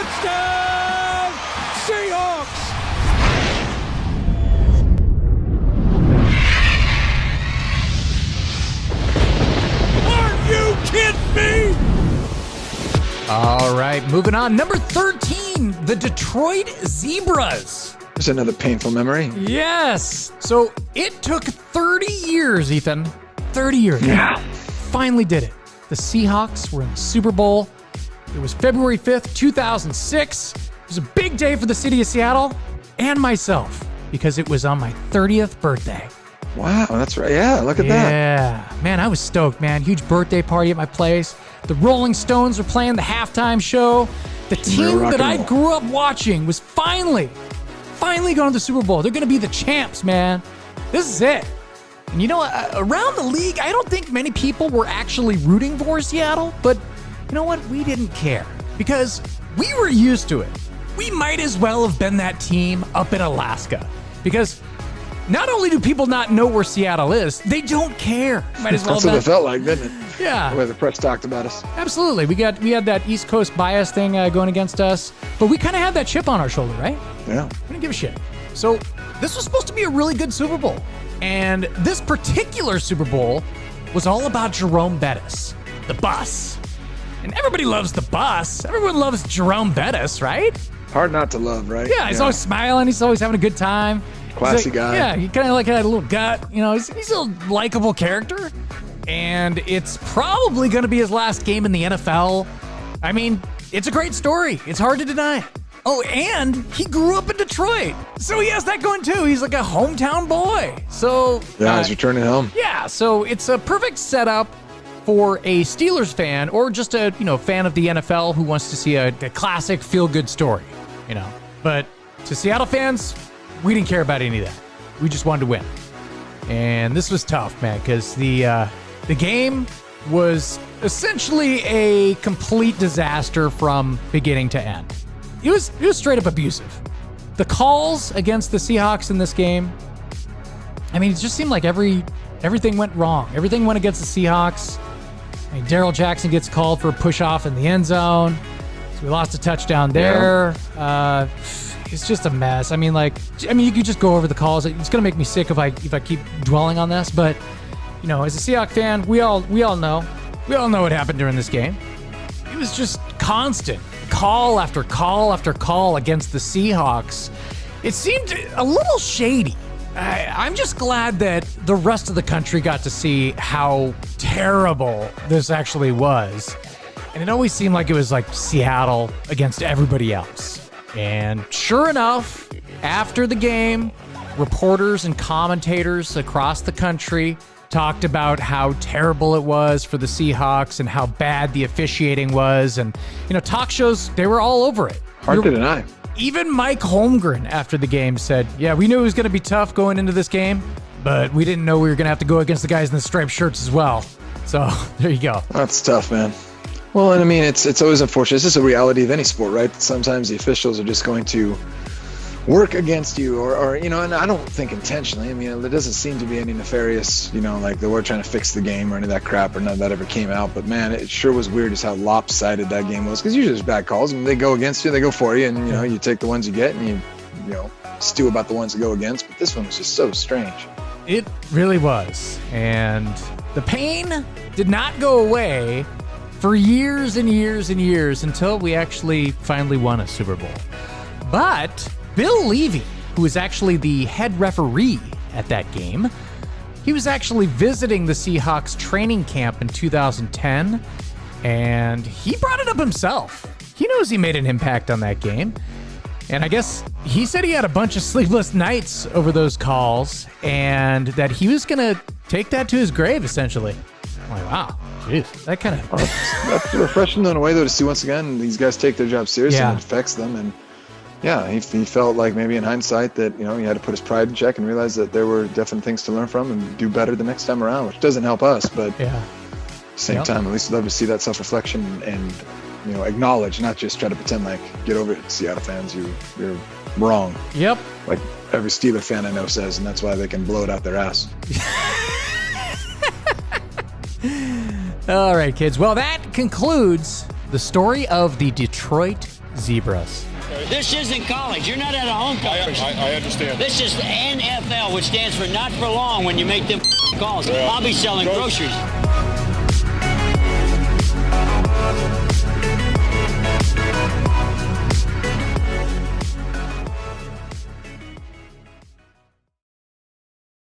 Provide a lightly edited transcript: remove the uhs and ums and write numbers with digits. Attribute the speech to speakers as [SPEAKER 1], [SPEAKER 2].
[SPEAKER 1] Touchdown, Seahawks! Are you kidding me?
[SPEAKER 2] All right, moving on. Number 13, the Detroit Zebras.
[SPEAKER 3] There's another painful memory.
[SPEAKER 2] Yes. So it took 30 years, Ethan. 30 years.
[SPEAKER 3] Yeah.
[SPEAKER 2] Finally did it. The Seahawks were in the Super Bowl. It was February 5th, 2006. It was a big day for the city of Seattle and myself because it was on my 30th birthday.
[SPEAKER 3] Wow, that's right. Yeah, look at that.
[SPEAKER 2] Yeah. Man, I was stoked, man. Huge birthday party at my place. The Rolling Stones were playing the halftime show. The team that I grew up watching was finally going to the Super Bowl. They're going to be the champs, man. This is it. And you know, around the league, I don't think many people were actually rooting for Seattle, but you know what? We didn't care because we were used to it. We might as well have been that team up in Alaska because not only do people not know where Seattle is, they don't care. Might as well
[SPEAKER 3] That's what it felt like, didn't it?
[SPEAKER 2] Yeah.
[SPEAKER 3] The way the press talked about us.
[SPEAKER 2] Absolutely. We had that East Coast bias thing going against us, but we kind of had that chip on our shoulder, right?
[SPEAKER 3] Yeah.
[SPEAKER 2] We didn't give a shit. So this was supposed to be a really good Super Bowl. And this particular Super Bowl was all about Jerome Bettis, the bus. And everybody loves the bus. Everyone loves Jerome Bettis, right?
[SPEAKER 3] Hard not to love, right?
[SPEAKER 2] Yeah, he's always smiling. He's always having a good time.
[SPEAKER 3] Classy guy.
[SPEAKER 2] Yeah, he kind of like had a little gut. You know, he's a likable character. And it's probably going to be his last game in the NFL. I mean, it's a great story. It's hard to deny. Oh, and he grew up in Detroit. So he has that going too. He's like a hometown boy. So
[SPEAKER 3] Yeah, he's returning home.
[SPEAKER 2] yeah, so it's a perfect setup for a Steelers fan or just a fan of the NFL who wants to see a classic feel-good story, But to Seattle fans, we didn't care about any of that. We just wanted to win. And this was tough, man, because the game was essentially a complete disaster from beginning to end. It was straight up abusive. The calls against the Seahawks in this game, I mean, it just seemed like everything went wrong. Everything went against the Seahawks. I mean, Darrell Jackson gets called for a push-off in the end zone. So we lost a touchdown there. Yeah. It's just a mess. I mean, you could just go over the calls. It's going to make me sick if I keep dwelling on this. But, as a Seahawks fan, we all know. We all know what happened during this game. It was just constant call after call after call against the Seahawks. It seemed a little shady. I'm just glad that the rest of the country got to see how terrible this actually was. And it always seemed like it was like Seattle against everybody else. And sure enough, after the game, reporters and commentators across the country talked about how terrible it was for the Seahawks and how bad the officiating was. And, talk shows, they were all over it.
[SPEAKER 3] Hard to deny.
[SPEAKER 2] Even Mike Holmgren after the game said, yeah, we knew it was going to be tough going into this game, but we didn't know we were going to have to go against the guys in the striped shirts as well. So there you go.
[SPEAKER 3] That's tough, man. Well, and I mean, it's always unfortunate. It's just a reality of any sport, right? Sometimes the officials are just going to work against you or and I don't think intentionally. I mean, there doesn't seem to be any nefarious, like they were trying to fix the game or any of that crap or none of that ever came out. But man, it sure was weird just how lopsided that game was because usually there's bad calls. I mean, they go against you, they go for you, and, you take the ones you get and you stew about the ones that go against. But this one was just so strange.
[SPEAKER 2] It really was. And the pain did not go away for years and years and years until we actually finally won a Super Bowl. But Bill Levy, who was actually the head referee at that game, he was actually visiting the Seahawks training camp in 2010, and he brought it up himself. He knows he made an impact on that game. And I guess he said he had a bunch of sleepless nights over those calls and that he was going to take that to his grave, essentially. I'm like, wow, jeez, that kind of...
[SPEAKER 3] That's refreshing in a way, though, to see once again these guys take their job seriously and it affects them. And yeah, he felt like maybe in hindsight that, he had to put his pride in check and realize that there were definite things to learn from and do better the next time around, which doesn't help us. But at the same time, at least I'd love to see that self-reflection and, acknowledge, not just try to pretend like, get over it, Seattle fans, you're wrong.
[SPEAKER 2] Yep.
[SPEAKER 3] Like every Steeler fan I know says, and that's why they can blow it out their ass.
[SPEAKER 2] All right, kids. Well, that concludes the story of the Detroit zebras.
[SPEAKER 4] This isn't college. You're not at a homecoming.
[SPEAKER 5] I understand.
[SPEAKER 4] This is NFL, which stands for not for long when you make them calls.
[SPEAKER 5] Yeah.
[SPEAKER 4] I'll be selling groceries.